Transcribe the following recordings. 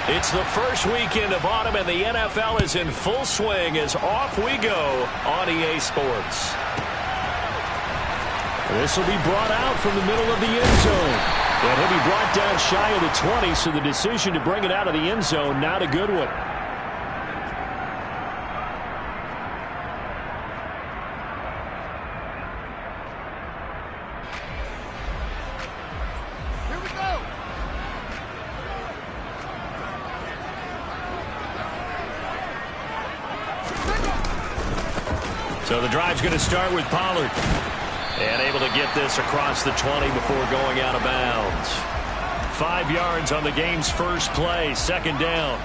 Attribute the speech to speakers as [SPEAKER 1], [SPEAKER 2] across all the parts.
[SPEAKER 1] It's the first weekend of autumn, and the NFL is in full swing as off we go on EA Sports. This will be brought out from the middle of the end zone. And he'll be brought down shy of the 20, so the decision to bring it out of the end zone, not a good one. So the drive's going to start with Pollard. And able to get this across the 20 before going out of bounds. 5 yards on the game's first play, second down.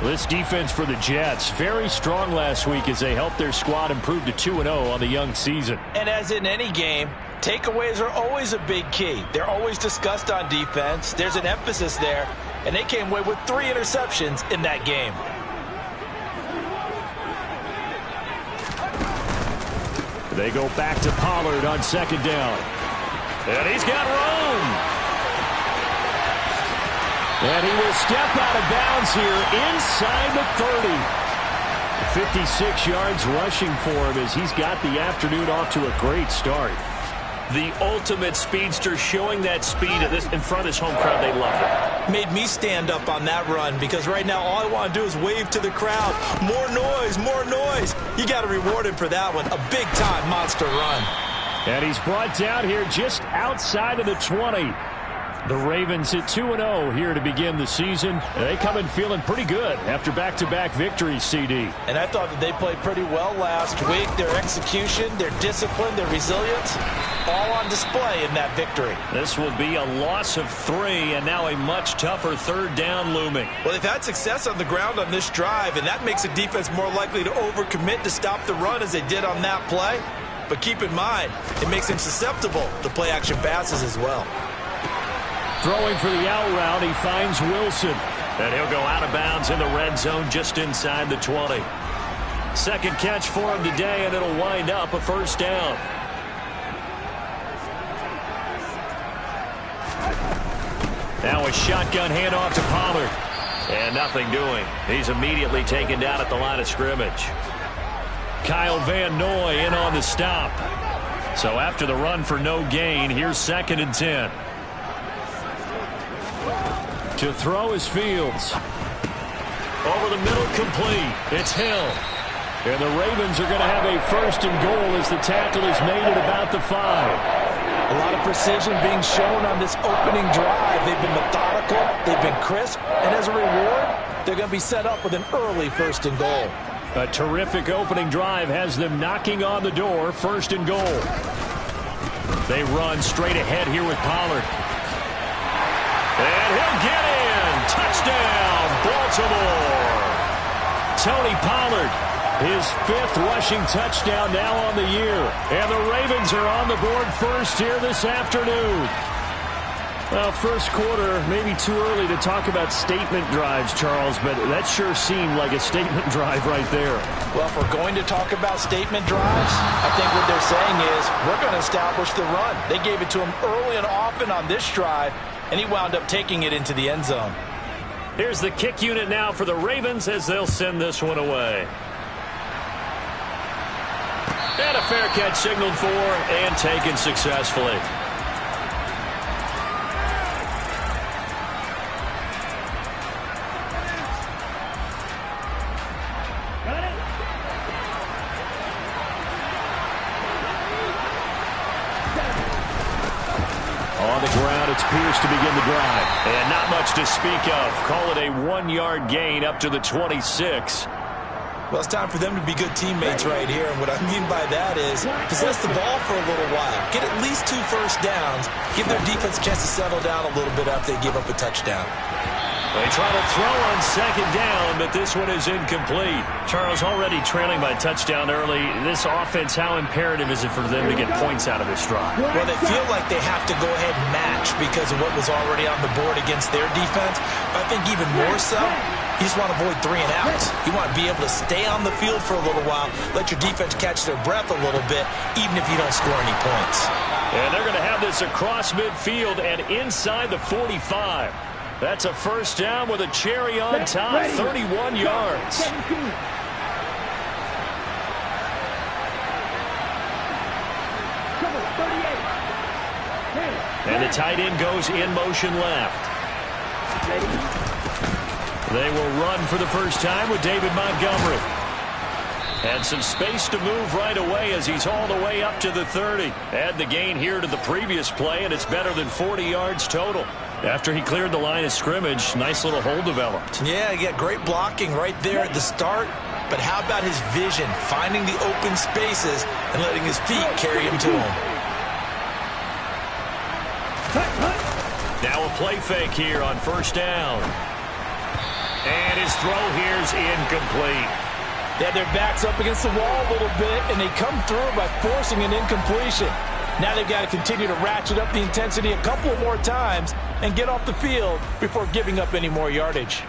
[SPEAKER 1] This defense for the Jets, very strong last week as they helped their squad improve to 2-0 on the young season.
[SPEAKER 2] And as in any game, takeaways are always a big key. They're always discussed on defense. There's an emphasis there, and they came away with 3 interceptions in that game.
[SPEAKER 1] They go back to Pollard on second down. And he's got room. And he will step out of bounds here inside the 30. 56 yards rushing for him as he's got the afternoon off to a great start. The ultimate speedster, showing that speed in front of this home crowd. They love it.
[SPEAKER 2] Made me stand up on that run because right now all I want to do is wave to the crowd. More noise, more noise. You got to reward him for that one. A big-time monster run.
[SPEAKER 1] And he's brought down here just outside of the 20. The Ravens at 2-0 here to begin the season. They come in feeling pretty good after back-to-back victories, CD.
[SPEAKER 2] And I thought that they played pretty well last week. Their execution, their discipline, their resilience, all on display in that victory.
[SPEAKER 1] This will be a loss of 3, and now a much tougher third down looming.
[SPEAKER 2] Well, they've had success on the ground on this drive, and that makes a defense more likely to overcommit to stop the run as they did on that play. But keep in mind, it makes them susceptible to play-action passes as well.
[SPEAKER 1] Throwing for the out route, he finds Wilson. And he'll go out of bounds in the red zone just inside the 20. Second catch for him today, and it'll wind up a first down. Now a shotgun handoff to Pollard. And nothing doing. He's immediately taken down at the line of scrimmage. Kyle Van Noy in on the stop. So after the run for no gain, here's 2nd and 10. To throw is Fields. Over the middle, complete. It's Hill. And the Ravens are going to have a 1st and goal as the tackle is made at about the 5.
[SPEAKER 2] A lot of precision being shown on this opening drive. They've been methodical, they've been crisp, and as a reward, they're going to be set up with an early 1st and goal.
[SPEAKER 1] A terrific opening drive has them knocking on the door, 1st and goal. They run straight ahead here with Pollard. And he'll get in. Touchdown, Baltimore. Tony Pollard, his 5th rushing touchdown now on the year. And the Ravens are on the board first here this afternoon. Well, first quarter, maybe too early to talk about statement drives, Charles, but that sure seemed like a statement drive right there.
[SPEAKER 2] Well, if we're going to talk about statement drives, I think what they're saying is we're going to establish the run. They gave it to him early and often on this drive, and he wound up taking it into the end zone.
[SPEAKER 1] Here's the kick unit now for the Ravens as they'll send this one away. And a fair catch signaled for and taken successfully. On the ground, it's Pierce to begin the drive. And not much to speak of. Call it a 1-yard gain up to the 26.
[SPEAKER 2] Well, it's time for them to be good teammates right here. And what I mean by that is possess the ball for a little while. Get at least 2 first downs. Give their defense a chance to settle down a little bit after they give up a touchdown.
[SPEAKER 1] They try to throw on 2nd down, but this one is incomplete. Charles, already trailing by touchdown early. This offense, how imperative is it for them to get points out of this drive?
[SPEAKER 2] Well, they feel like they have to go ahead and match because of what was already on the board against their defense. But I think even more so, you just want to avoid 3 and outs. You want to be able to stay on the field for a little while, let your defense catch their breath a little bit, even if you don't score any points.
[SPEAKER 1] And they're going to have this across midfield and inside the 45. That's a first down with a cherry on top, 31 yards. And the tight end goes in motion left. They will run for the first time with David Montgomery. And some space to move right away as he's all the way up to the 30. Add the gain here to the previous play, and it's better than 40 yards total. After he cleared the line of scrimmage, nice little hole developed.
[SPEAKER 2] Yeah, he got great blocking right there at the start. But how about his vision, finding the open spaces and letting his feet carry him to him?
[SPEAKER 1] Now a play fake here on first down. And his throw here's incomplete.
[SPEAKER 3] They had their backs up against the wall a little bit, and they come through by forcing an incompletion. Now they've got to continue to ratchet up the intensity a couple more times and get off the field before giving up any more yardage.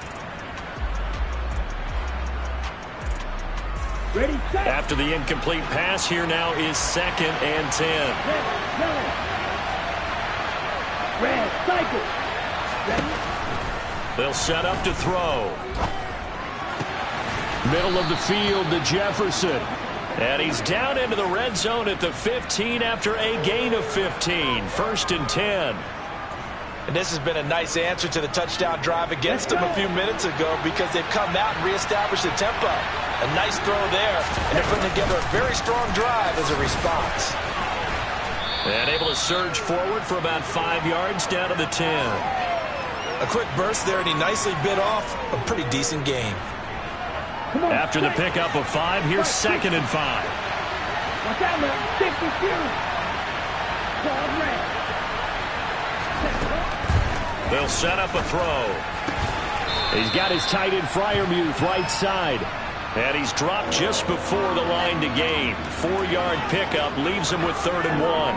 [SPEAKER 4] Ready, set.
[SPEAKER 1] After the incomplete pass, here now is 2nd and 10.
[SPEAKER 4] Red, cycle. Ready.
[SPEAKER 1] They'll set up to throw. Middle of the field to Jefferson. And he's down into the red zone at the 15 after a gain of 15. 1st and 10.
[SPEAKER 3] And this has been a nice answer to the touchdown drive against them a few minutes ago because they've come out and reestablished the tempo. A nice throw there, and they're putting together a very strong drive as a response.
[SPEAKER 1] And able to surge forward for about 5 yards down to the 10.
[SPEAKER 2] A quick burst there, and he nicely bit off a pretty decent gain.
[SPEAKER 1] After the pickup of 5, here's 2nd and 5.
[SPEAKER 4] Watch out, man. 52. Ball red.
[SPEAKER 1] They'll set up a throw. He's got his tight end Freiermuth right side. And he's dropped just before the line to gain. 4-yard pickup leaves him with 3rd and 1.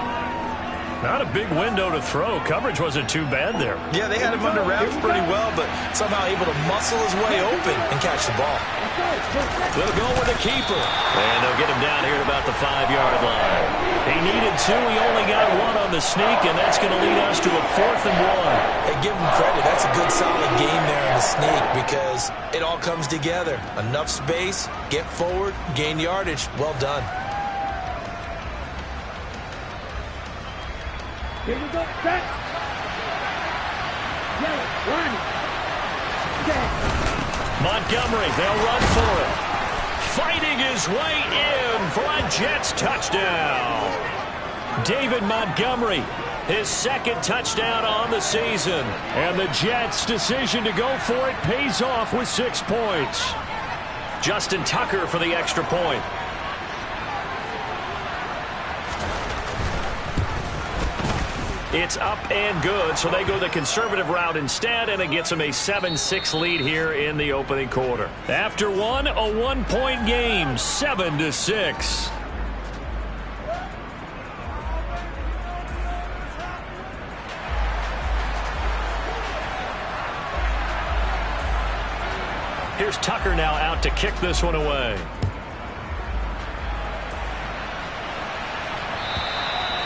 [SPEAKER 1] Not a big window to throw. Coverage wasn't too bad there.
[SPEAKER 2] Yeah, they had him under wraps pretty well, but somehow able to muscle his way open and catch the ball.
[SPEAKER 1] They'll go with the keeper. And they'll get him down here at about the 5-yard line. He needed 2. He only got 1 on the sneak, and that's going to lead us to a 4th and 1.
[SPEAKER 2] Hey, give him credit. That's a good, solid game there in the sneak because it all comes together. Enough space, get forward, gain yardage. Well done.
[SPEAKER 4] Here we go. Set. Yellow. Run. Set.
[SPEAKER 1] Montgomery, they'll run for it. Fighting his way in for a Jets touchdown. David Montgomery, his 2nd touchdown on the season. And the Jets' decision to go for it pays off with 6 points. Justin Tucker for the extra point. It's up and good, so they go the conservative route instead, and it gets them a 7-6 lead here in the opening quarter. After one, a 1-point game, 7-6. Here's Tucker now out to kick this one away.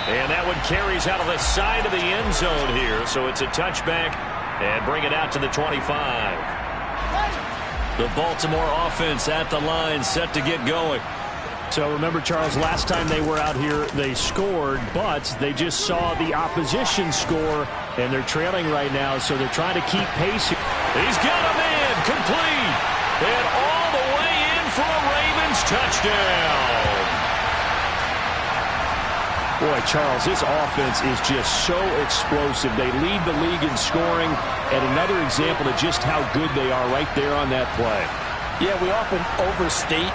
[SPEAKER 1] And that one carries out of the side of the end zone here. So it's a touchback and bring it out to the 25. The Baltimore offense at the line set to get going.
[SPEAKER 5] So remember, Charles, last time they were out here, they scored, but they just saw the opposition score, and they're trailing right now, so they're trying to keep pace.
[SPEAKER 1] He's got a man complete. And all the way in for a Ravens touchdown.
[SPEAKER 5] Boy, Charles, this offense is just so explosive. They lead the league in scoring, and another example of just how good they are right there on that play.
[SPEAKER 3] Yeah, we often overstate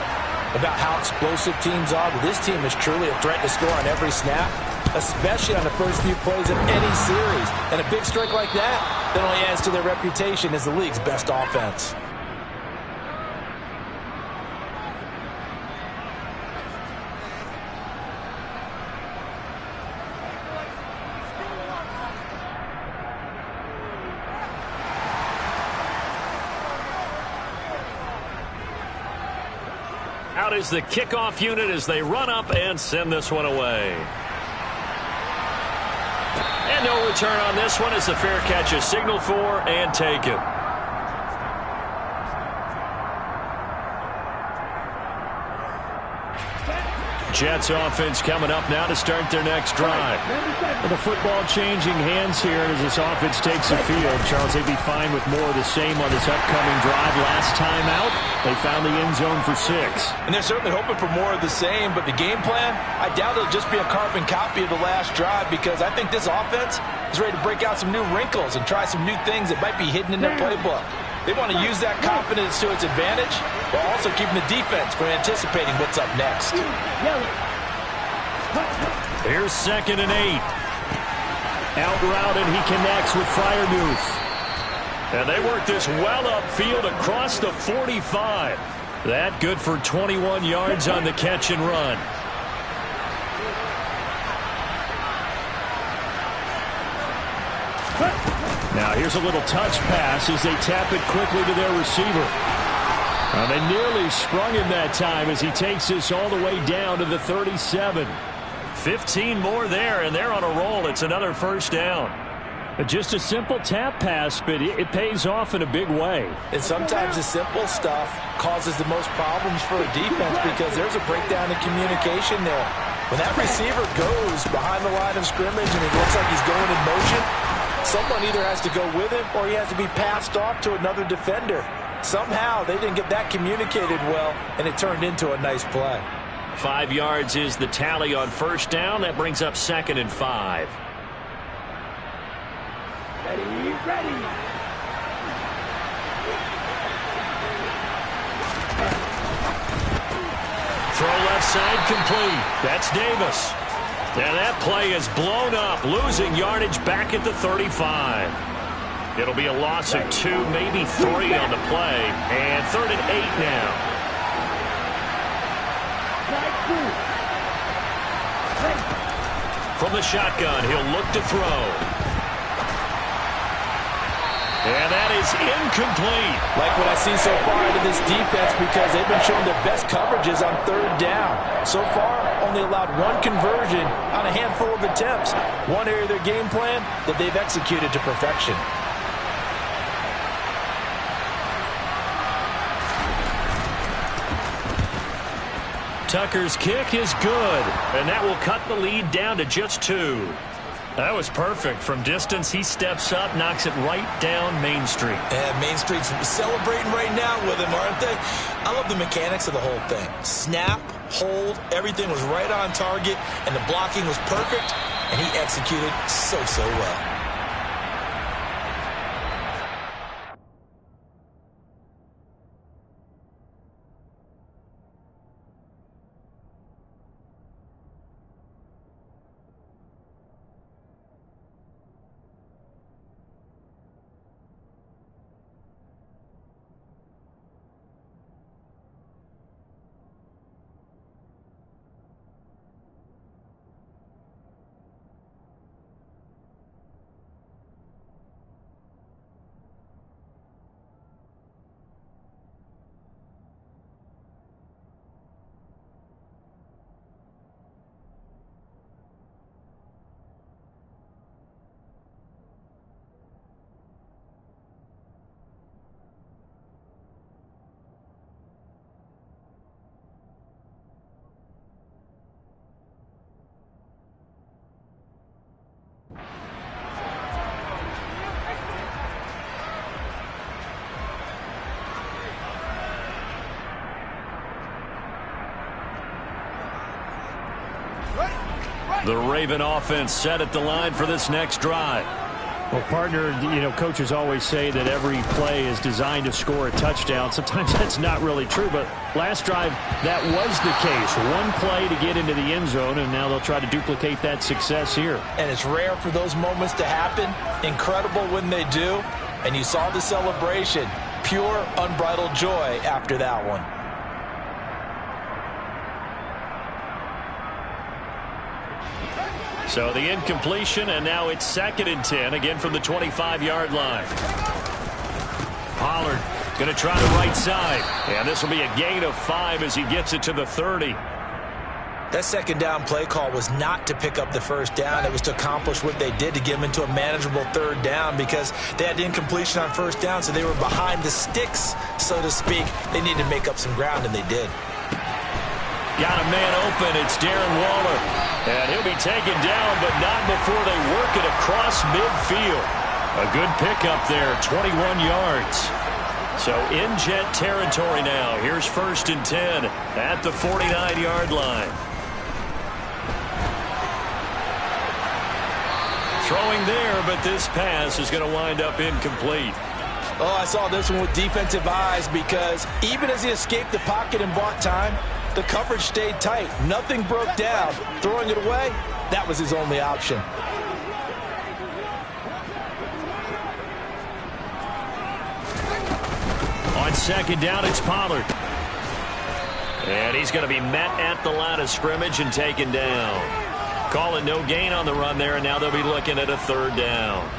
[SPEAKER 3] about how explosive teams are, but this team is truly a threat to score on every snap, especially on the first few plays of any series. And a big strike like that only adds to their reputation as the league's best offense.
[SPEAKER 1] Out is the kickoff unit as they run up and send this one away. And no return on this one as the fair catch is signaled for and taken. Jets offense coming up now to start their next drive.
[SPEAKER 5] Well, the football changing hands here as this offense takes the field. Charles, they'd be fine with more of the same on this upcoming drive. Last time out, they found the end zone for 6.
[SPEAKER 3] And they're certainly hoping for more of the same, but the game plan, I doubt it'll just be a carbon copy of the last drive because I think this offense is ready to break out some new wrinkles and try some new things that might be hidden in their playbook. They want to use that confidence to its advantage while also keeping the defense from anticipating what's up next.
[SPEAKER 1] Here's 2nd and 8. Out route, and he connects with Freiermuth. And they work this well upfield across the 45. That good for 21 yards on the catch and run. Now here's a little touch pass as they tap it quickly to their receiver. They nearly sprung him that time as he takes this all the way down to the 37. 15 more there, and they're on a roll. It's another first down.
[SPEAKER 5] Just a simple tap pass, but it pays off in a big way.
[SPEAKER 3] And sometimes the simple stuff causes the most problems for a defense because there's a breakdown in communication there. When that receiver goes behind the line of scrimmage and it looks like he's going in motion, someone either has to go with him or he has to be passed off to another defender. Somehow they didn't get that communicated well, and it turned into a nice play.
[SPEAKER 1] 5 yards is the tally on first down. That brings up 2nd and 5.
[SPEAKER 4] Ready.
[SPEAKER 1] Throw left side complete. That's Davis. And that play is blown up, losing yardage back at the 35. It'll be a loss of 2, maybe 3 on the play. And 3rd and 8 now. From the shotgun, he'll look to throw. And that is incomplete.
[SPEAKER 3] Like what I see so far out of this defense because they've been showing their best coverages on 3rd down. So far, only allowed 1 conversion on a handful of attempts. One area of their game plan that they've executed to perfection.
[SPEAKER 1] Tucker's kick is good, and that will cut the lead down to just 2. That was perfect. From distance, he steps up, knocks it right down Main Street.
[SPEAKER 2] And Main Street's celebrating right now with him, aren't they? I love the mechanics of the whole thing. Snap, hold, everything was right on target, and the blocking was perfect, and he executed so well.
[SPEAKER 1] The Raven offense set at the line for this next drive.
[SPEAKER 5] Well, partner, coaches always say that every play is designed to score a touchdown. Sometimes that's not really true, but last drive, that was the case. One play to get into the end zone, and now they'll try to duplicate that success here.
[SPEAKER 3] And it's rare for those moments to happen. Incredible when they do. And you saw the celebration. Pure, unbridled joy after that one.
[SPEAKER 1] So the incompletion, and now it's 2nd and 10, again from the 25-yard line. Pollard going to try the right side. And this will be a gain of 5 as he gets it to the 30.
[SPEAKER 2] That second down play call was not to pick up the first down. It was to accomplish what they did, to get them into a manageable third down, because they had incompletion on first down, so they were behind the sticks, so to speak. They needed to make up some ground, and they did.
[SPEAKER 1] Got a man open. It's Darren Waller. And he'll be taken down, but not before they work it across midfield. A good pickup there, 21 yards. So in Jet territory now. Here's 1st and 10 at the 49-yard line. Throwing there, but this pass is going to wind up incomplete.
[SPEAKER 3] Oh, I saw this one with defensive eyes, because even as he escaped the pocket and bought time, the coverage stayed tight. Nothing broke down. Throwing it away, that was his only option.
[SPEAKER 1] On second down, it's Pollard. And he's going to be met at the line of scrimmage and taken down. Call it no gain on the run there, and now they'll be looking at a third down.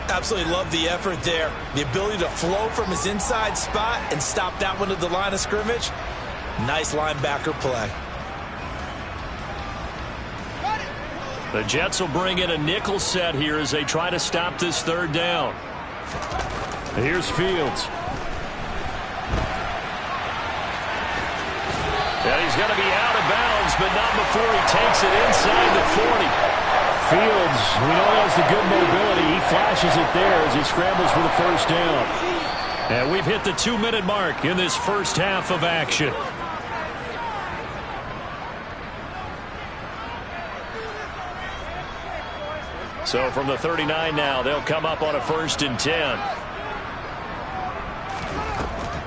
[SPEAKER 2] Absolutely love the effort there. The ability to flow from his inside spot and stop that one at the line of scrimmage. Nice linebacker play.
[SPEAKER 1] The Jets will bring in a nickel set here as they try to stop this third down. Here's Fields. And he's going to be out of bounds, but not before he takes it inside the 40.
[SPEAKER 5] Fields, we know he has the good mobility. He flashes it there as he scrambles for the first down.
[SPEAKER 1] And we've hit the 2-minute mark in this first half of action. So from the 39 now, they'll come up on a 1st and 10.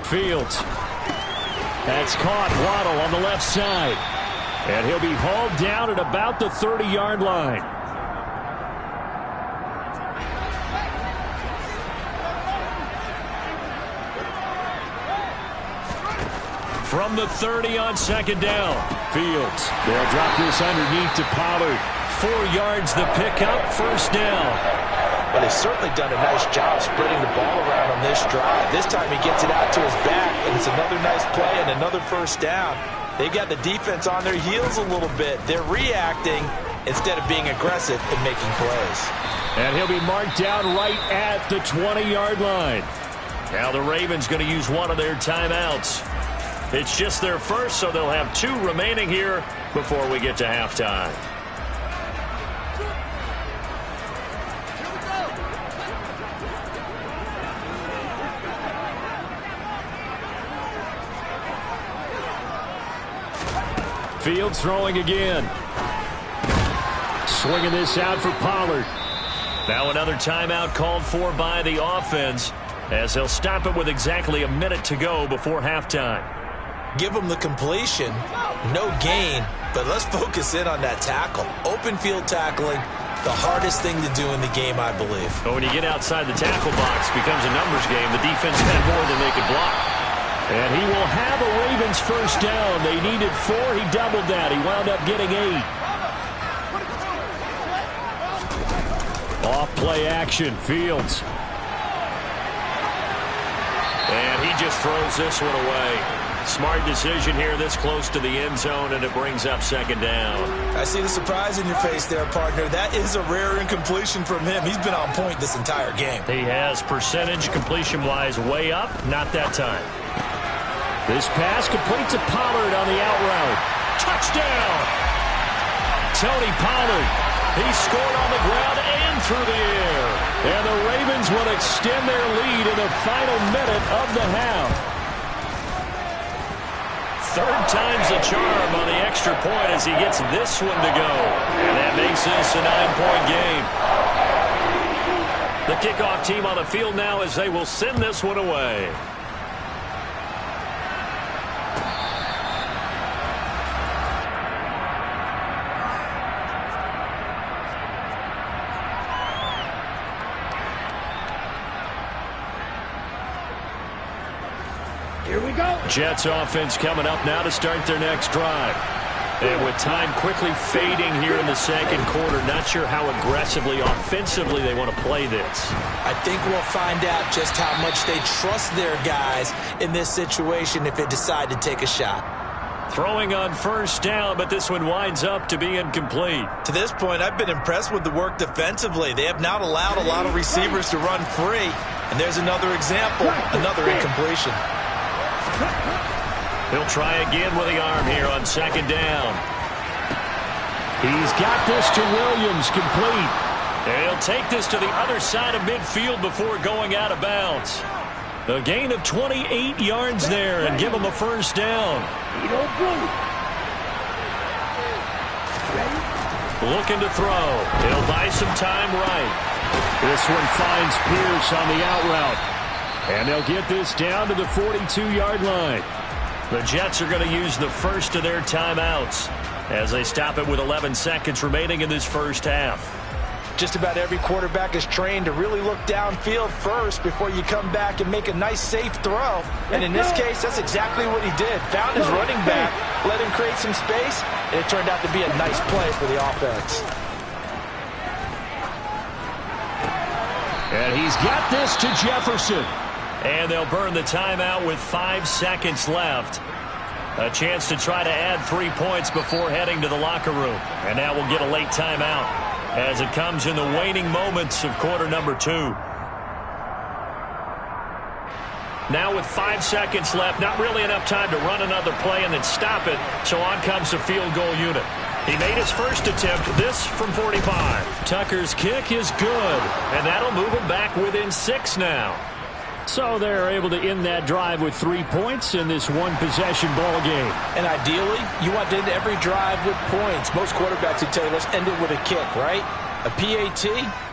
[SPEAKER 5] Fields. That's caught. Waddle on the left side. And he'll be hauled down at about the 30-yard line.
[SPEAKER 1] From the 30 on second down.
[SPEAKER 5] Fields. They'll drop this underneath to Pollard.
[SPEAKER 1] 4 yards the pickup, first down.
[SPEAKER 3] Well, they've certainly done a nice job spreading the ball around on this drive. This time he gets it out to his back, and it's another nice play and another first down. They've got the defense on their heels a little bit. They're reacting instead of being aggressive and making plays.
[SPEAKER 5] And he'll be marked down right at the 20-yard line.
[SPEAKER 1] Now the Ravens going to use one of their timeouts. It's just their first, so they'll have 2 remaining here before we get to halftime.
[SPEAKER 5] Fields throwing again. Swinging this out for Pollard.
[SPEAKER 1] Now another timeout called for by the offense, as they'll stop it with exactly a minute to go before halftime.
[SPEAKER 2] Give them the completion, no gain, but let's focus in on that tackle. Open field tackling, the hardest thing to do in the game, I believe.
[SPEAKER 1] But when you get outside the tackle box, it becomes a numbers game. The defense had more than they could block.
[SPEAKER 5] And he will have a Ravens first down. They needed 4. He doubled that. He wound up getting 8. Off play action. Fields.
[SPEAKER 1] And he just throws this one away. Smart decision here this close to the end zone, and it brings up second down.
[SPEAKER 2] I see the surprise in your face there, partner. That is a rare incompletion from him. He's been on point this entire game.
[SPEAKER 1] He has percentage completion-wise way up. Not that time.
[SPEAKER 5] This pass complete to Pollard on the out route.
[SPEAKER 1] Touchdown! Tony Pollard. He scored on the ground and through the air.
[SPEAKER 5] And the Ravens will extend their lead in the final minute of the half.
[SPEAKER 1] Third time's the charm on the extra point as he gets this one to go. And that makes this a 9-point game. The kickoff team on the field now as they will send this one away.
[SPEAKER 4] Here we go.
[SPEAKER 1] Jets offense coming up now to start their next drive. And with time quickly fading here in the second quarter, not sure how aggressively, offensively they want to play this.
[SPEAKER 2] I think we'll find out just how much they trust their guys in this situation if they decide to take a shot.
[SPEAKER 1] Throwing on first down, but this one winds up to be incomplete.
[SPEAKER 2] To this point, I've been impressed with the work defensively. They have not allowed a lot of receivers to run free. And there's another example, another incompletion.
[SPEAKER 1] He'll try again with the arm here on second down.
[SPEAKER 5] He's got this to Williams, complete.
[SPEAKER 1] And he'll take this to the other side of midfield before going out of bounds. A gain of 28 yards there and give him a first down. Looking to throw. He'll buy some time right.
[SPEAKER 5] This one finds Pierce on the out route. And they'll get this down to the 42-yard line.
[SPEAKER 1] The Jets are going to use the first of their timeouts as they stop it with 11 seconds remaining in this first half.
[SPEAKER 3] Just about every quarterback is trained to really look downfield first before you come back and make a nice, safe throw. And in this case, that's exactly what he did. Found his running back, let him create some space, and it turned out to be a nice play for the offense.
[SPEAKER 5] And he's got this to Jefferson.
[SPEAKER 1] And they'll burn the timeout with 5 seconds left. A chance to try to add 3 points before heading to the locker room. And now we'll get a late timeout as it comes in the waning moments of quarter number 2. Now with 5 seconds left, not really enough time to run another play and then stop it. So on comes the field goal unit. He made his first attempt, this from 45. Tucker's kick is good, and that'll move him back within 6 now.
[SPEAKER 5] So they're able to end that drive with 3 points in this one-possession ball game.
[SPEAKER 3] And ideally, you want to end every drive with points. Most quarterbacks would tell you, let's end it with a kick, right? A PAT,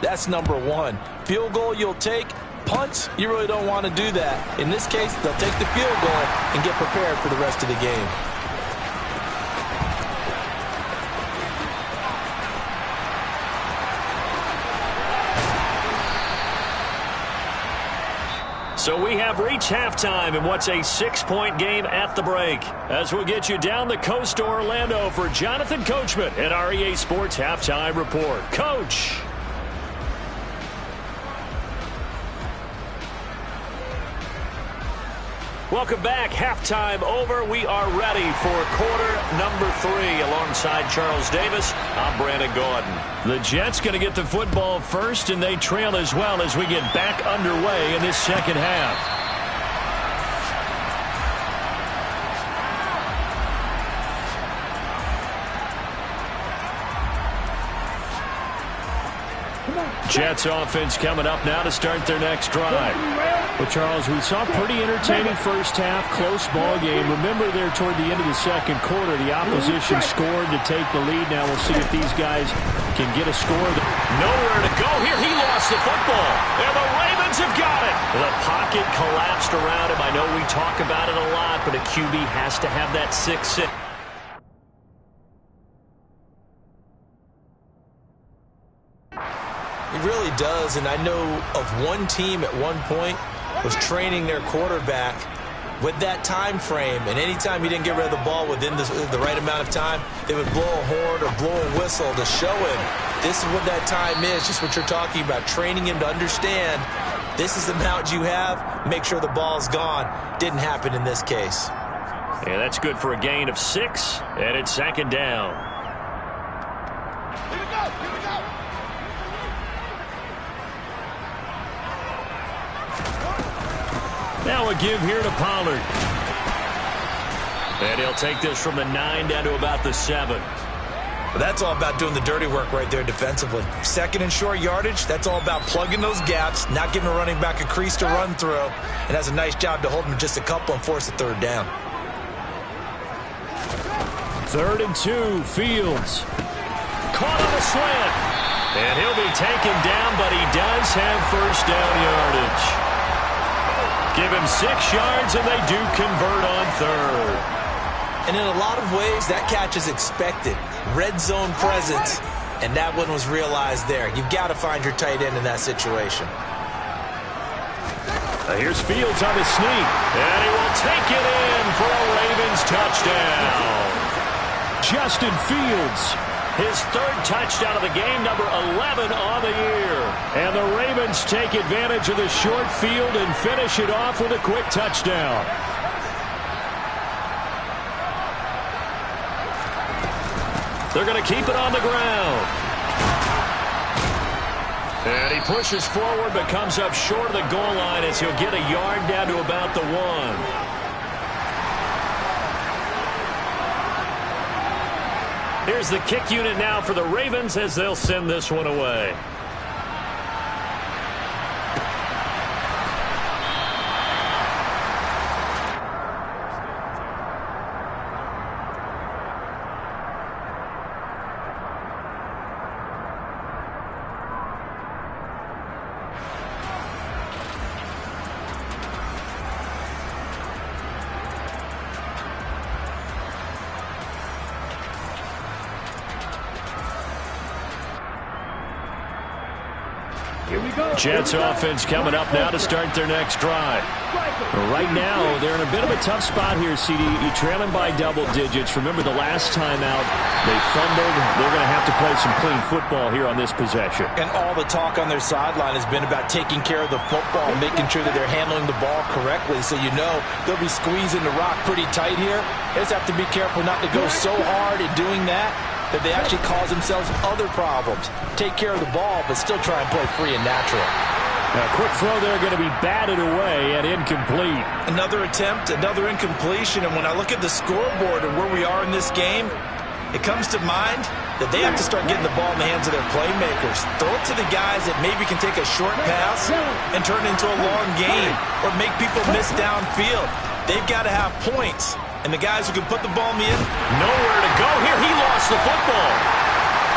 [SPEAKER 3] that's number 1. Field goal you'll take. Punts, you really don't want to do that. In this case, they'll take the field goal and get prepared for the rest of the game.
[SPEAKER 1] So we have reached halftime in what's a 6-point game at the break. As we'll get you down the coast to Orlando for Jonathan Coachman at our EA Sports Halftime Report. Coach. Welcome back. Halftime over. We are ready for quarter number 3 alongside Charles Davis. I'm Brandon Gordon.
[SPEAKER 5] The Jets going to get the football first, and they trail as well as we get back underway in this second half. Jets offense coming up now to start their next drive. Well, Charles, we saw a pretty entertaining first half, close ball game. Remember there toward the end of the second quarter, the opposition scored to take the lead. Now we'll see if these guys can get a score.
[SPEAKER 1] Nowhere to go here. He lost the football. And the Ravens have got it. The pocket collapsed around him. I know we talk about it a lot, but a QB has to have that 6-6.
[SPEAKER 2] He really does, and I know of one team at one point was training their quarterback with that time frame, and anytime he didn't get rid of the ball within the right amount of time, they would blow a horn or blow a whistle to show him this is what that time is, just what you're talking about, training him to understand this is the amount you have, make sure the ball's gone. Didn't happen in this case.
[SPEAKER 1] Yeah, that's good for a gain of 6, and it's second down.
[SPEAKER 4] Here we go, here we go.
[SPEAKER 1] Now a give here to Pollard. And he'll take this from the 9 down to about the 7.
[SPEAKER 2] But that's all about doing the dirty work right there defensively. Second and short yardage, that's all about plugging those gaps, not giving a running back a crease to run through, and has a nice job to hold him just a couple and force a third down.
[SPEAKER 5] 3rd and 2, Fields.
[SPEAKER 1] Caught on a slant. And he'll be taken down, but he does have first down yardage. Give him 6 yards, and they do convert on 3rd.
[SPEAKER 2] And in a lot of ways, that catch is expected. Red zone presence, and that one was realized there. You've got to find your tight end in that situation.
[SPEAKER 1] Here's Fields on the sneak, and he will take it in for a Ravens touchdown.
[SPEAKER 5] Justin Fields.
[SPEAKER 1] His 3rd touchdown of the game, number 11 on the year.
[SPEAKER 5] And the Ravens take advantage of the short field and finish it off with a quick touchdown.
[SPEAKER 1] They're going to keep it on the ground. And he pushes forward but comes up short of the goal line as he'll get a yard down to about the 1. Here's the kick unit now for the Ravens as they'll send this one away. Jets offense coming up now to start their next drive. Right now, they're in a bit of a tough spot here, CD. You're trailing by double digits. Remember the last time out, they fumbled. They're going to have to play some clean football here on this possession.
[SPEAKER 3] And all the talk on their sideline has been about taking care of the football, making sure that they're handling the ball correctly. So you know they'll be squeezing the rock pretty tight here. They just have to be careful not to go so hard in doing that they actually cause themselves other problems. Take care of the ball, but still try and play free and natural.
[SPEAKER 5] A quick throw there going to be batted away and incomplete.
[SPEAKER 2] Another attempt, another incompletion, and when I look at the scoreboard and where we are in this game, it comes to mind that they have to start getting the ball in the hands of their playmakers. Throw it to the guys that maybe can take a short pass and turn it into a long game or make people miss downfield. They've got to have points. And the guys who can put the ball in the end,
[SPEAKER 1] nowhere to go here. He lost the football.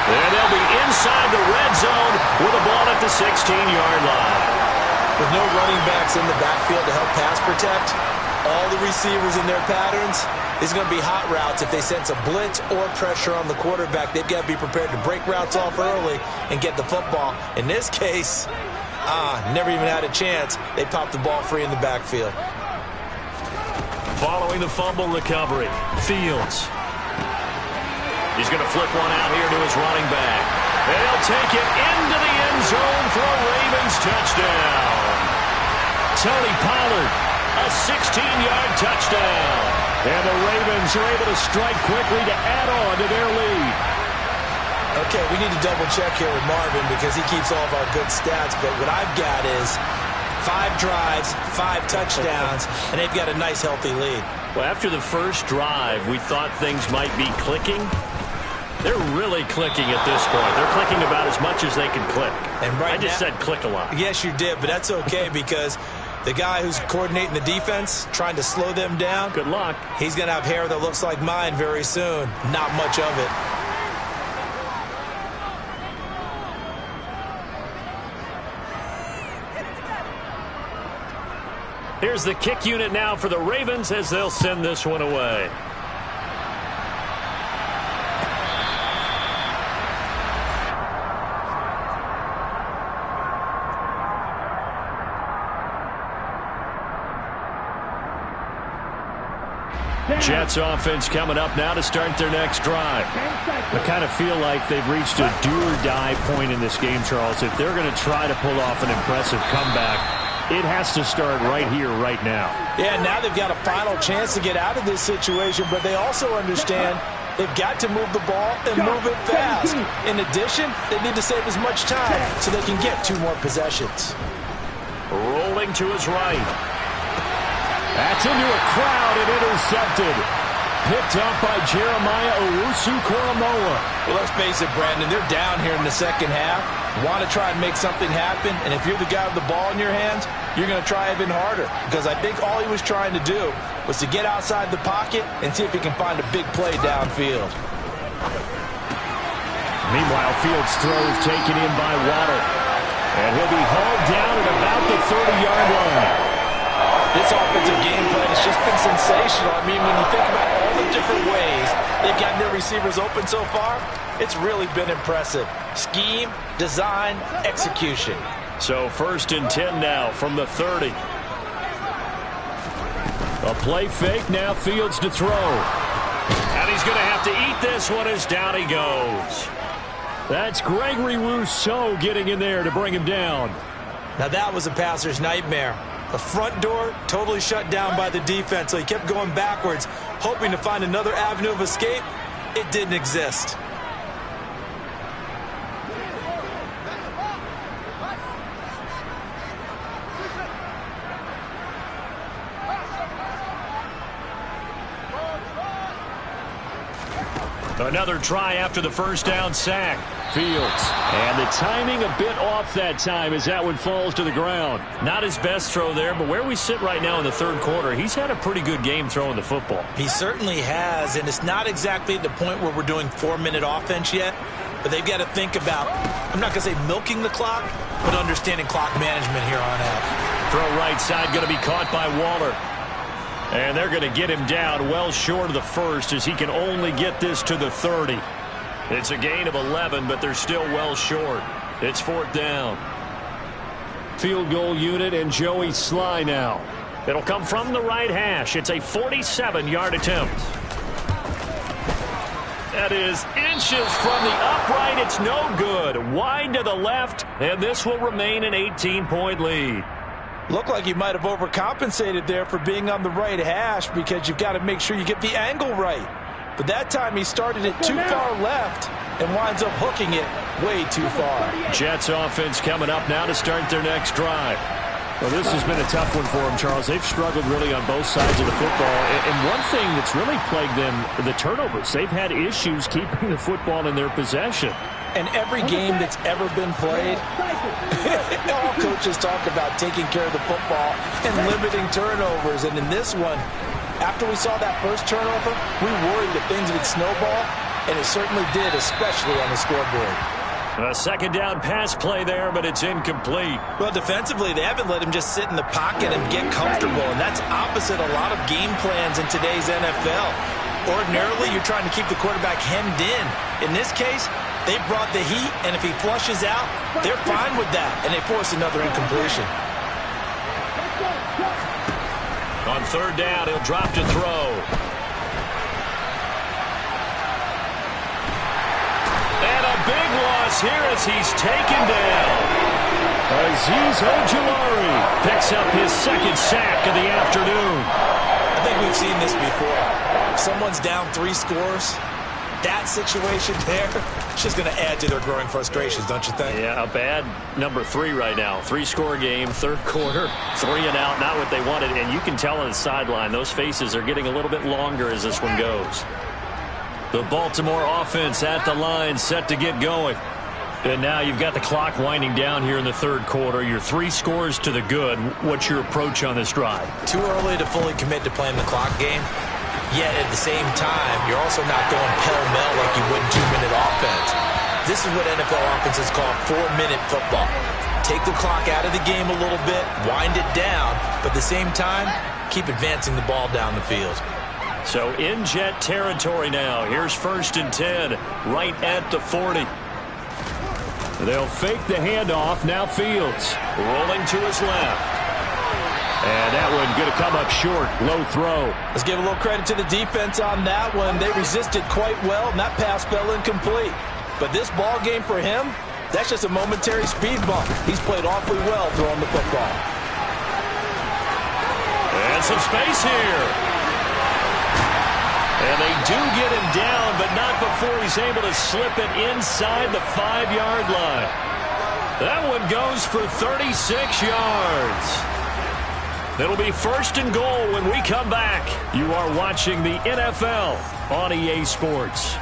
[SPEAKER 1] And they'll be inside the red zone with a ball at the 16-yard line.
[SPEAKER 2] With no running backs in the backfield to help pass protect, all the receivers in their patterns, it's going to be hot routes if they sense a blitz or pressure on the quarterback. They've got to be prepared to break routes off early and get the football. In this case, never even had a chance. They popped the ball free in the backfield.
[SPEAKER 1] Following the fumble recovery, Fields. He's going to flip one out here to his running back. They'll take it into the end zone for a Ravens touchdown. Tony Pollard, a 16-yard touchdown. And the Ravens are able to strike quickly to add on to their lead.
[SPEAKER 2] Okay, we need to double check here with Marvin because he keeps all of our good stats, but what I've got is 5 drives, 5 touchdowns, and they've got a nice, healthy lead.
[SPEAKER 1] Well, after the first drive, we thought things might be clicking. They're really clicking at this point. They're clicking about as much as they can click.
[SPEAKER 2] And
[SPEAKER 1] I just said click a lot.
[SPEAKER 2] Yes, you did, but that's okay because the guy who's coordinating the defense, trying to slow them down,
[SPEAKER 1] good luck.
[SPEAKER 2] He's going to have hair that looks like mine very soon. Not much of it.
[SPEAKER 1] Here's the kick unit now for the Ravens as they'll send this one away. Jets offense coming up now to start their next drive.
[SPEAKER 5] I kind of feel like they've reached a do-or-die point in this game, Charles. If they're going to try to pull off an impressive comeback, it has to start right here, right now.
[SPEAKER 3] Yeah, now they've got a final chance to get out of this situation, but they also understand they've got to move the ball and move it fast. In addition, they need to save as much time so they can get 2 more possessions.
[SPEAKER 1] Rolling to his right.
[SPEAKER 5] That's into a crowd and intercepted. Picked up by Jeremiah Owusu-Koramoah.
[SPEAKER 3] Well, let's face it, Brandon, they're down here in the second half. Want to try and make something happen, and if you're the guy with the ball in your hands, you're going to try even harder. Because I think all he was trying to do was to get outside the pocket and see if he can find a big play downfield.
[SPEAKER 5] Meanwhile, Fields throws taken in by Waddle. And he'll be hauled down at about the 30-yard line.
[SPEAKER 3] This offensive game plan has just been sensational. I mean, when you think about all the different ways they've gotten their receivers open so far, it's really been impressive. Scheme, design, execution.
[SPEAKER 1] So 1st and 10 now from the 30.
[SPEAKER 5] A play fake, now Fields to throw.
[SPEAKER 1] And he's going to have to eat this one as down he goes.
[SPEAKER 5] That's Gregory Rousseau getting in there to bring him down.
[SPEAKER 2] Now that was a passer's nightmare. The front door totally shut down by the defense, so he kept going backwards, hoping to find another avenue of escape. It didn't exist.
[SPEAKER 1] Another try after the first down sack.
[SPEAKER 5] Fields. And the timing a bit off that time as that one falls to the ground.
[SPEAKER 1] Not his best throw there, but where we sit right now in the third quarter, he's had a pretty good game throwing the football.
[SPEAKER 2] He certainly has, and it's not exactly at the point where we're doing 4-minute offense yet, but they've got to think about, I'm not going to say milking the clock, but understanding clock management here on out.
[SPEAKER 1] Throw right side going to be caught by Waller. And they're going to get him down well short of the first as he can only get this to the 30. It's a gain of 11, but they're still well short. It's fourth down.
[SPEAKER 5] Field goal unit and Joey Sly now.
[SPEAKER 1] It'll come from the right hash. It's a 47-yard attempt. That is inches from the upright. It's no good. Wide to the left, and this will remain an 18-point lead.
[SPEAKER 3] Looked like he might have overcompensated there for being on the right hash because you've got to make sure you get the angle right. But that time he started it too far left and winds up hooking it way too far.
[SPEAKER 1] Jets offense coming up now to start their next drive.
[SPEAKER 5] Well, this has been a tough one for them, Charles. They've struggled really on both sides of the football. And one thing that's really plagued them, the turnovers. They've had issues keeping the football in their possession.
[SPEAKER 3] And every game that's ever been played, all coaches talk about taking care of the football and limiting turnovers. And in this one, after we saw that first turnover, we worried that things would snowball, and it certainly did, especially on the scoreboard.
[SPEAKER 1] A second down pass play there, but it's incomplete.
[SPEAKER 2] Well, defensively, they haven't let him just sit in the pocket and get comfortable, and that's opposite a lot of game plans in today's NFL. Ordinarily, you're trying to keep the quarterback hemmed in. In this case, they brought the heat, and if he flushes out, they're fine with that, and they force another incompletion.
[SPEAKER 1] On third down, he'll drop to throw. And a big loss here as he's taken down.
[SPEAKER 5] Azeez Ojulari
[SPEAKER 1] picks up his second sack of the afternoon.
[SPEAKER 2] I think we've seen this before. If someone's down 3 scores, that situation there, it's just going to add to their growing frustrations, don't you think?
[SPEAKER 1] Yeah, a bad number 3 right now. 3-score game, third quarter, 3 and out, not what they wanted. And you can tell on the sideline, those faces are getting a little bit longer as this one goes. The Baltimore offense at the line, set to get going. And now you've got the clock winding down here in the third quarter. You're 3 scores to the good. What's your approach on this drive?
[SPEAKER 2] Too early to fully commit to playing the clock game. Yet at the same time, you're also not going pell-mell like you would in 2-minute offense. This is what NFL offenses call 4-minute football. Take the clock out of the game a little bit, wind it down, but at the same time, keep advancing the ball down the field.
[SPEAKER 1] So in Jet territory now. Here's 1st and 10, right at the 40. They'll fake the handoff. Now Fields rolling to his left. And that one going to come up short. Low throw.
[SPEAKER 3] Let's give a little credit to the defense on that one. They resisted quite well, and that pass fell incomplete. But this ball game for him, that's just a momentary speed bump. He's played awfully well throwing the football.
[SPEAKER 1] And some space here. And they do get him down, but not before he's able to slip it inside the 5-yard line. That one goes for 36 yards. It'll be 1st and goal when we come back. You are watching the NFL on EA Sports.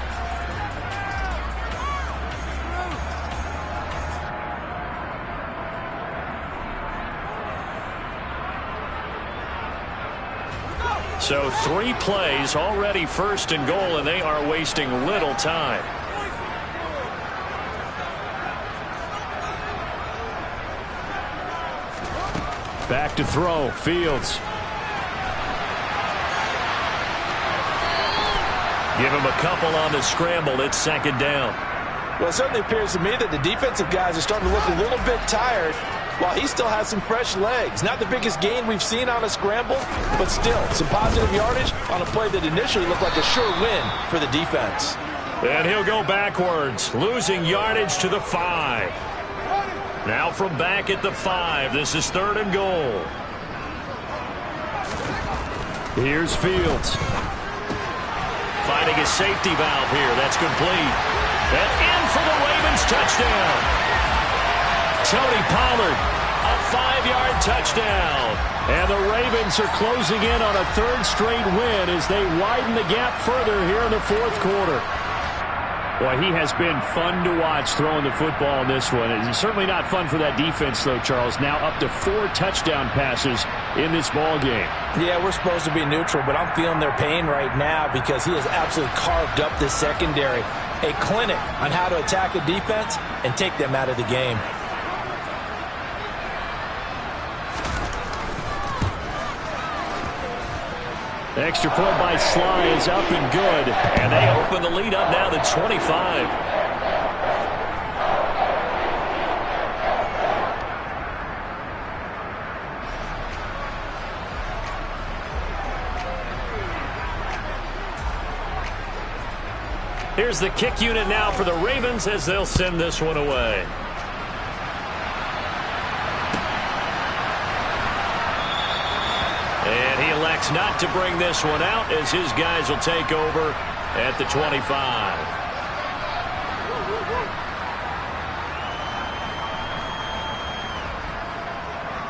[SPEAKER 1] So 3 plays, already 1st and goal, and they are wasting little time.
[SPEAKER 5] Back to throw. Fields.
[SPEAKER 1] Give him a couple on the scramble. It's 2nd down.
[SPEAKER 3] Well, it certainly appears to me that the defensive guys are starting to look a little bit tired while he still has some fresh legs. Not the biggest gain we've seen on a scramble, but still some positive yardage on a play that initially looked like a sure win for the defense.
[SPEAKER 1] And he'll go backwards, losing yardage to the 5. Now from back at the 5, this is 3rd and goal.
[SPEAKER 5] Here's Fields.
[SPEAKER 1] Finding a safety valve here. That's complete. And in for the Ravens touchdown. Tony Pollard, a 5-yard touchdown. And the Ravens are closing in on a 3rd straight win as they widen the gap further here in the 4th quarter.
[SPEAKER 5] Boy, he has been fun to watch throwing the football in this one. It's certainly not fun for that defense, though, Charles. Now up to 4 touchdown passes in this ball game.
[SPEAKER 3] Yeah, we're supposed to be neutral, but I'm feeling their pain right now because he has absolutely carved up this secondary. A clinic on how to attack a defense and take them out of the game.
[SPEAKER 5] Extra point by Sly is up and good.
[SPEAKER 1] And they open the lead up now to 25. Here's the kick unit now for the Ravens as they'll send this one away. And he elects not to bring this one out as his guys will take over at the 25.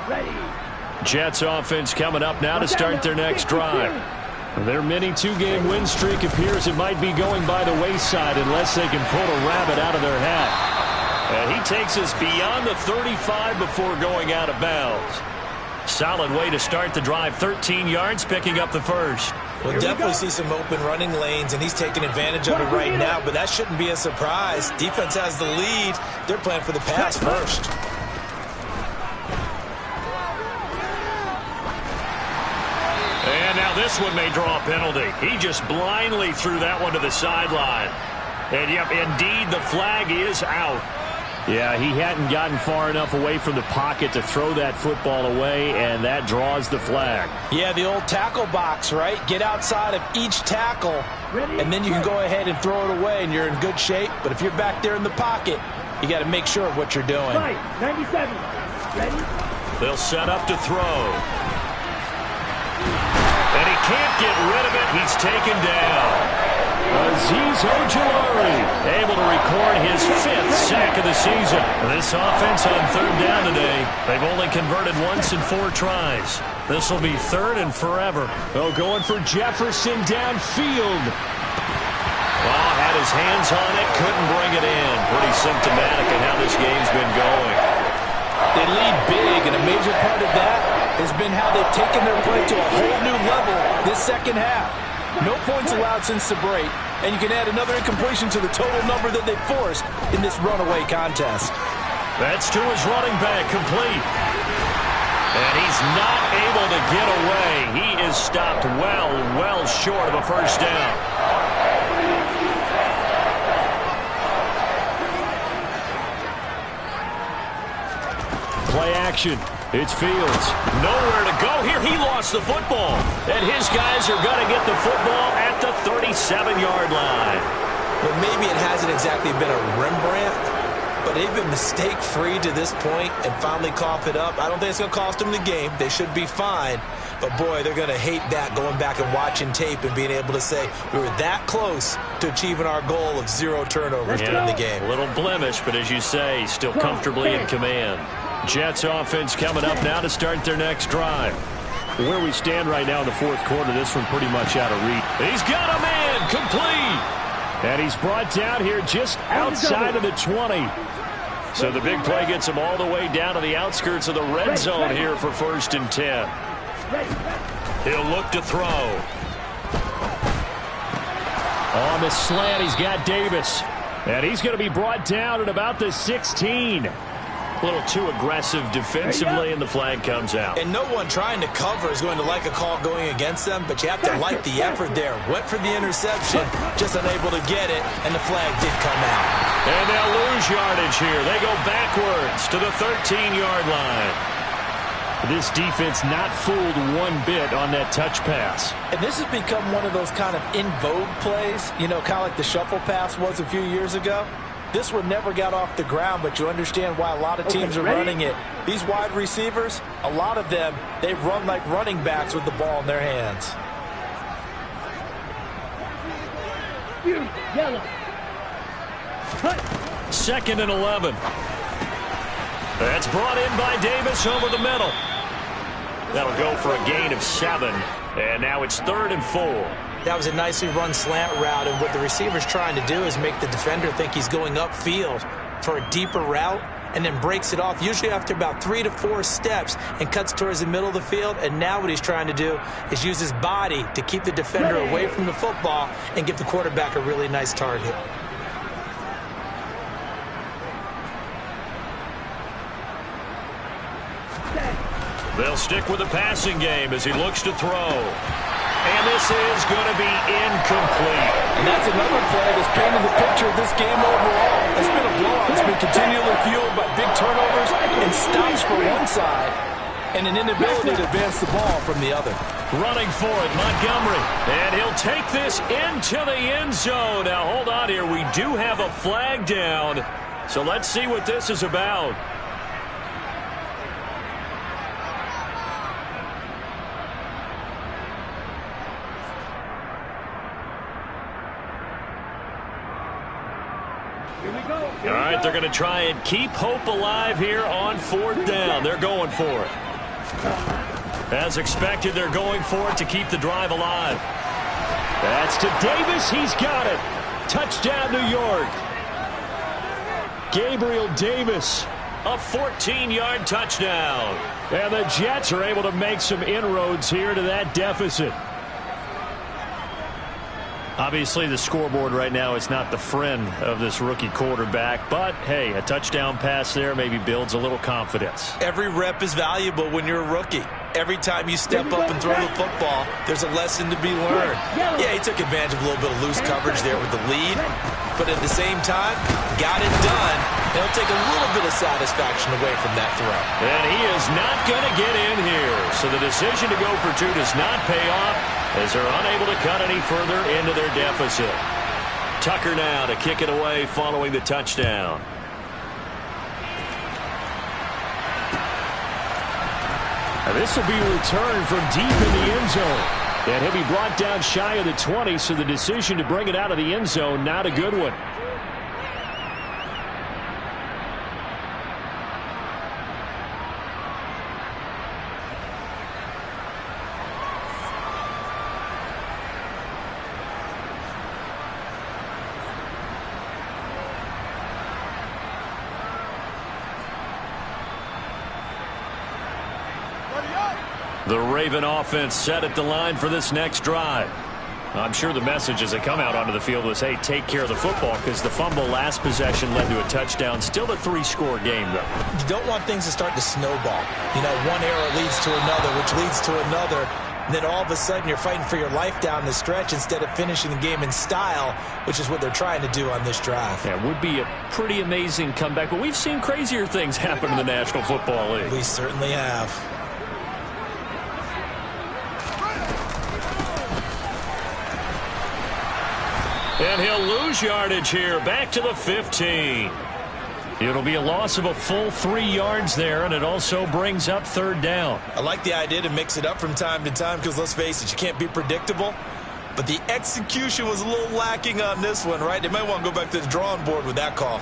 [SPEAKER 4] Ready.
[SPEAKER 5] Jets offense coming up now to start their next drive. Their mini 2-game win streak appears it might be going by the wayside unless they can pull a rabbit out of their hat.
[SPEAKER 1] And he takes us beyond the 35 before going out of bounds. Solid way to start the drive. 13 yards, picking up the first.
[SPEAKER 2] We'll definitely see some open running lanes, and he's taking advantage of it right now, but that shouldn't be a surprise. Defense has the lead. They're playing for the pass first.
[SPEAKER 1] And now this one may draw a penalty. He just blindly threw that one to the sideline. And, yep, indeed, the flag is out.
[SPEAKER 5] Yeah, he hadn't gotten far enough away from the pocket to throw that football away, and that draws the flag.
[SPEAKER 3] Yeah, the old tackle box, right? Get outside of each tackle, and then you can go ahead and throw it away, and you're in good shape. But if you're back there in the pocket, you got to make sure of what you're doing.
[SPEAKER 4] 97. Ready.
[SPEAKER 1] They'll set up to throw. And he can't get rid of it. He's taken down.
[SPEAKER 5] Azeez Ojulari
[SPEAKER 1] able to record his 5th sack of the season. This offense on 3rd down today, they've only converted once in 4 tries. This will be 3rd and forever.
[SPEAKER 5] Oh, going for Jefferson downfield.
[SPEAKER 1] Well, had his hands on it, couldn't bring it in. Pretty symptomatic of how this game's been going.
[SPEAKER 3] They lead big, and a major part of that has been how they've taken their play to a whole new level this second half. No points allowed since the break, and you can add another incompletion to the total number that they forced in this runaway contest.
[SPEAKER 1] That's to his running back, complete. And he's not able to get away. He is stopped well short of a first down.
[SPEAKER 5] Play action. It's Fields.
[SPEAKER 1] Nowhere to go here. He lost the football. And his guys are going to get the football at the 37-yard line.
[SPEAKER 2] Well, maybe it hasn't exactly been a Rembrandt, but they've been mistake-free to this point and finally cough it up. I don't think it's going to cost them the game. They should be fine. But, boy, they're going to hate that, going back and watching tape and being able to say we were that close to achieving our goal of 0 turnovers during the game.
[SPEAKER 1] A little blemish, but as you say, still comfortably in command.
[SPEAKER 5] Jets offense coming up now to start their next drive. Where we stand right now in the 4th quarter, this one pretty much out of reach.
[SPEAKER 1] He's got a man, complete.
[SPEAKER 5] And he's brought down here just outside of the 20.
[SPEAKER 1] So the big play gets him all the way down to the outskirts of the red zone here for 1st and 10. He'll look to throw.
[SPEAKER 5] On the slant, he's got Davis. And he's going to be brought down at about the 16.
[SPEAKER 1] A little too aggressive defensively, and the flag comes out.
[SPEAKER 2] And no one trying to cover is going to like a call going against them, but you have to like the effort there. Went for the interception, just unable to get it, and the flag did come out.
[SPEAKER 1] And they'll lose yardage here. They go backwards to the 13-yard line.
[SPEAKER 5] This defense not fooled one bit on that touch pass.
[SPEAKER 3] And this has become one of those kind of in vogue plays, you know, kind of like the shuffle pass was a few years ago. This one never got off the ground, but you understand why a lot of teams are running it. These wide receivers, a lot of them, they run like running backs with the ball in their hands.
[SPEAKER 4] Yellow.
[SPEAKER 1] 2nd and 11. That's brought in by Davis over the middle. That'll go for a gain of 7. And now it's 3rd and 4.
[SPEAKER 2] That was a nicely run slant route, and what the receiver's trying to do is make the defender think he's going upfield for a deeper route, and then breaks it off, usually after about 3 to 4 steps, and cuts towards the middle of the field. And now what he's trying to do is use his body to keep the defender away from the football and give the quarterback a really nice target.
[SPEAKER 1] They'll stick with the passing game as he looks to throw. And this is going to be incomplete.
[SPEAKER 3] And that's another play that's painted the picture of this game overall. It's been a blowout. It's been continually fueled by big turnovers and stops for one side and an inability to advance the ball from the other.
[SPEAKER 1] Running for it, Montgomery. And he'll take this into the end zone. Now, hold on here. We do have a flag down. So let's see what this is about. All right, they're going to try and keep hope alive here on 4th down. They're going for it. As expected, they're going for it to keep the drive alive. That's to Davis. He's got it. Touchdown, New York. Gabriel Davis, a 14-yard touchdown. And the Jets are able to make some inroads here to that deficit. Obviously, the scoreboard right now is not the friend of this rookie quarterback. But, hey, a touchdown pass there maybe builds a little confidence.
[SPEAKER 2] Every rep is valuable when you're a rookie. Every time you step up and throw the football, there's a lesson to be learned. Yeah, he took advantage of a little bit of loose coverage there with the lead. But at the same time, got it done. He'll take a little bit of satisfaction away from that throw.
[SPEAKER 1] And he is not going to get in here. So the decision to go for 2 does not pay off, as they're unable to cut any further into their deficit. Tucker now to kick it away following the touchdown. And this will be a return from deep in the end zone. And he'll be brought down shy of the 20, so the decision to bring it out of the end zone, not a good one. The Raven offense set at the line for this next drive. I'm sure the message as they come out onto the field was, hey, take care of the football, because the fumble last possession led to a touchdown. Still a 3-score game, though.
[SPEAKER 2] You don't want things to start to snowball. You know, one error leads to another, which leads to another. And then all of a sudden you're fighting for your life down the stretch instead of finishing the game in style, which is what they're trying to do on this drive.
[SPEAKER 1] Yeah, it would be a pretty amazing comeback, but we've seen crazier things happen in the National Football League.
[SPEAKER 2] We certainly have.
[SPEAKER 1] And he'll lose yardage here, back to the 15. It'll be a loss of a full 3 yards there, and it also brings up 3rd down.
[SPEAKER 2] I like the idea to mix it up from time to time because, let's face it, you can't be predictable. But the execution was a little lacking on this one, right? They might want to go back to the drawing board with that call.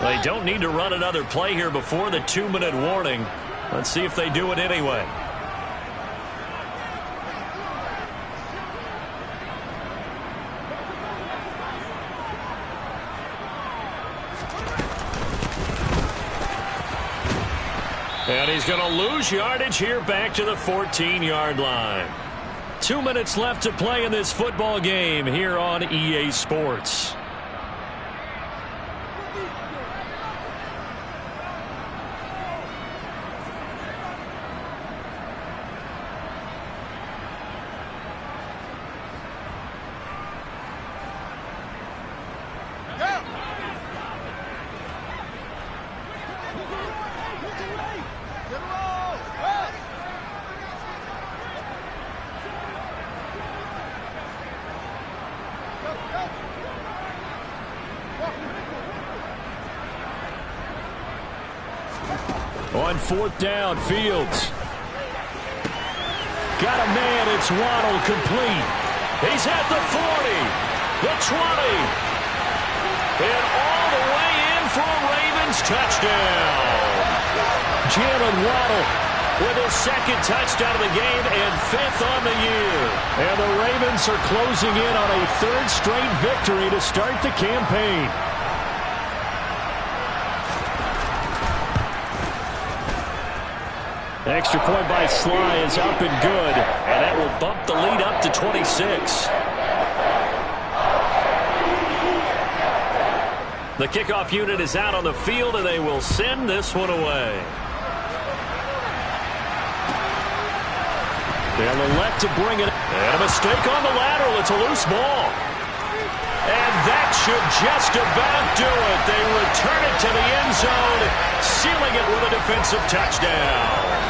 [SPEAKER 1] They don't need to run another play here before the 2-minute warning. Let's see if they do it anyway. And he's going to lose yardage here back to the 14-yard line. 2 minutes left to play in this football game here on EA Sports. On 4th down, Fields. Got a man, it's Waddle, complete. He's at the 40, the 20, And all the way in for a Ravens touchdown. Jalen Waddle with his second touchdown of the game and 5th on the year. And the Ravens are closing in on a 3rd straight victory to start the campaign. Extra point by Sly is up and good, and that will bump the lead up to 26. The kickoff unit is out on the field, and they will send this one away. They'll elect to bring it. And a mistake on the lateral. It's a loose ball. And that should just about do it. They return it to the end zone, sealing it with a defensive touchdown.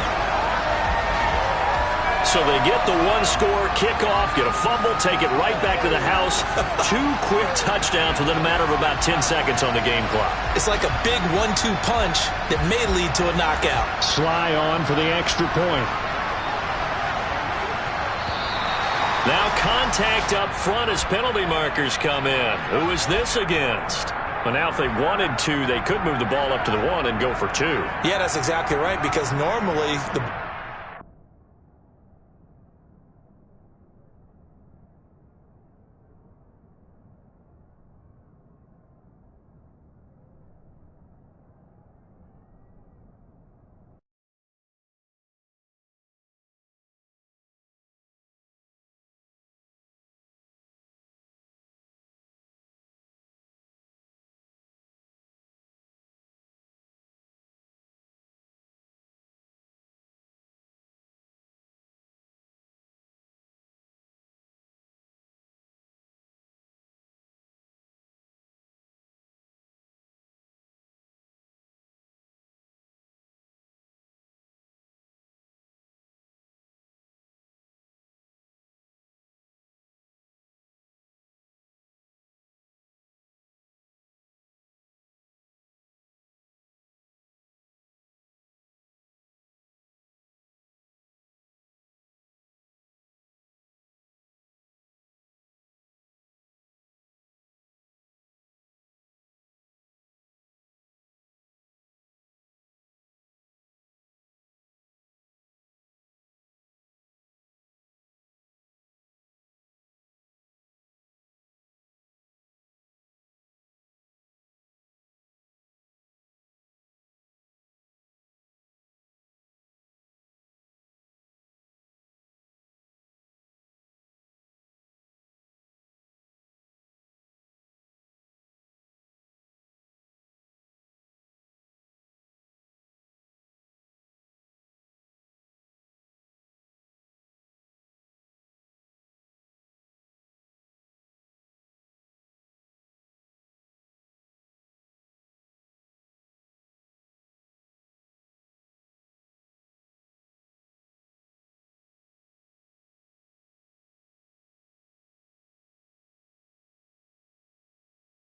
[SPEAKER 1] So they get the one-score kickoff, get a fumble, take it right back to the house. 2 quick touchdowns within a matter of about 10 seconds on the game clock.
[SPEAKER 2] It's like a big 1-2 punch that may lead to a knockout.
[SPEAKER 5] Sly on for the extra point.
[SPEAKER 1] Now contact up front as penalty markers come in. Who is this against? Well, now if they wanted to, they could move the ball up to the 1 and go for 2.
[SPEAKER 2] Yeah, that's exactly right, because normally the